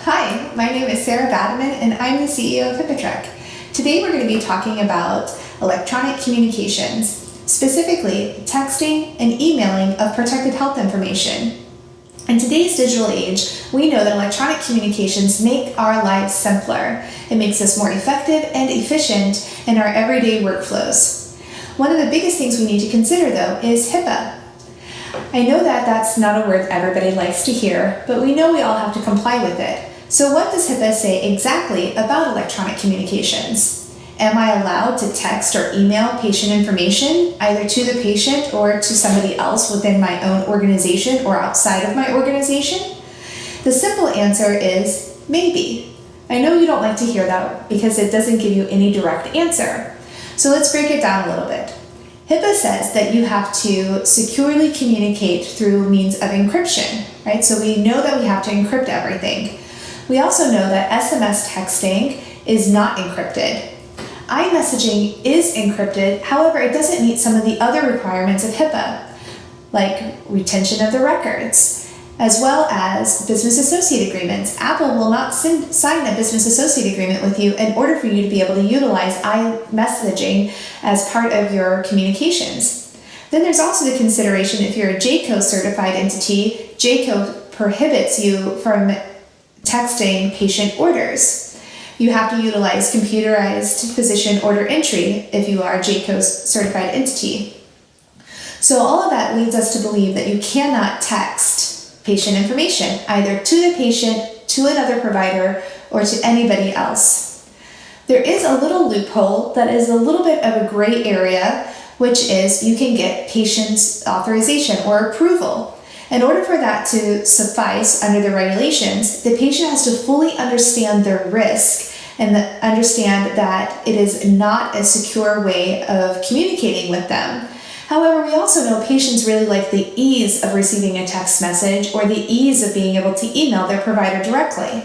Hi, my name is Sarah Badaman and I'm the CEO of HIPAAtrek. Today we're going to be talking about electronic communications, specifically texting and emailing of protected health information. In today's digital age, we know that electronic communications make our lives simpler. It makes us more effective and efficient in our everyday workflows. One of the biggest things we need to consider, though, is HIPAA. I know that that's not a word everybody likes to hear, but we know we all have to comply with it. So what does HIPAA say exactly about electronic communications? Am I allowed to text or email patient information, either to the patient or to somebody else within my own organization or outside of my organization? The simple answer is maybe. I know you don't like to hear that because it doesn't give you any direct answer. So let's break it down a little bit. HIPAA says that you have to securely communicate through means of encryption, right? So we know that we have to encrypt everything. We also know that SMS texting is not encrypted. iMessaging is encrypted, however, it doesn't meet some of the other requirements of HIPAA, like retention of the records, as well as business associate agreements. Apple will not sign a business associate agreement with you in order for you to be able to utilize iMessaging as part of your communications. Then there's also the consideration if you're a JCO certified entity, JCO prohibits you from texting patient orders. You have to utilize computerized physician order entry if you are a JCO certified entity. So all of that leads us to believe that you cannot text patient information, either to the patient, to another provider, or to anybody else. There is a little loophole that is a little bit of a gray area, which is you can get patient's authorization or approval. In order for that to suffice under the regulations, the patient has to fully understand their risk and understand that it is not a secure way of communicating with them. However, we also know patients really like the ease of receiving a text message or the ease of being able to email their provider directly.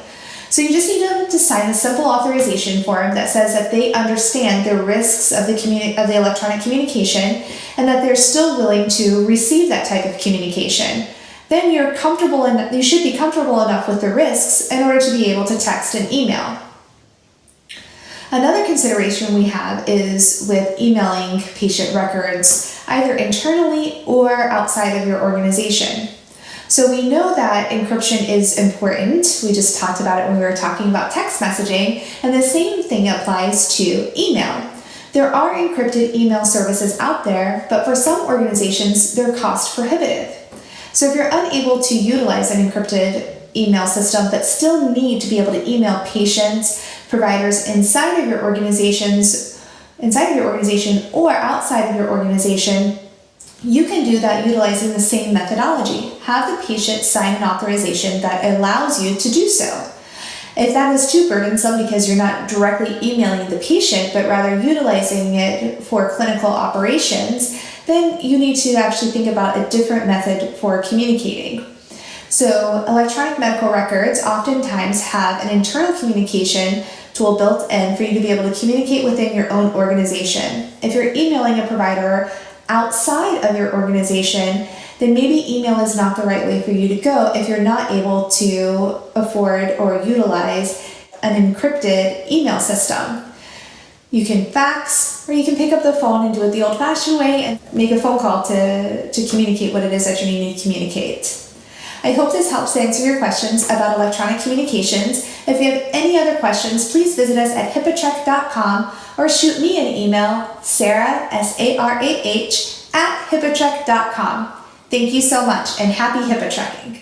So you just need them to sign a simple authorization form that says that they understand the risks of the electronic communication and that they're still willing to receive that type of communication. Then you should be comfortable enough with the risks in order to be able to text and email. Another consideration we have is with emailing patient records, either internally or outside of your organization. So we know that encryption is important. We just talked about it when we were talking about text messaging, and the same thing applies to email. There are encrypted email services out there, but for some organizations, they're cost prohibitive. So if you're unable to utilize an encrypted email system but still need to be able to email patients, providers inside of your organization or outside of your organization, you can do that utilizing the same methodology. Have the patient sign an authorization that allows you to do so. If that is too burdensome because you're not directly emailing the patient, but rather utilizing it for clinical operations, then you need to actually think about a different method for communicating. So electronic medical records oftentimes have an internal communication tool built in for you to be able to communicate within your own organization. If you're emailing a provider outside of your organization, then maybe email is not the right way for you to go if you're not able to afford or utilize an encrypted email system. You can fax, or you can pick up the phone and do it the old-fashioned way and make a phone call to communicate what it is that you need to communicate. I hope this helps answer your questions about electronic communications. If you have any other questions, please visit us at HIPAAtrek.com or shoot me an email, Sarah, S-A-R-A-H, @HIPAAtrek.com. Thank you so much and happy HIPAA trekking.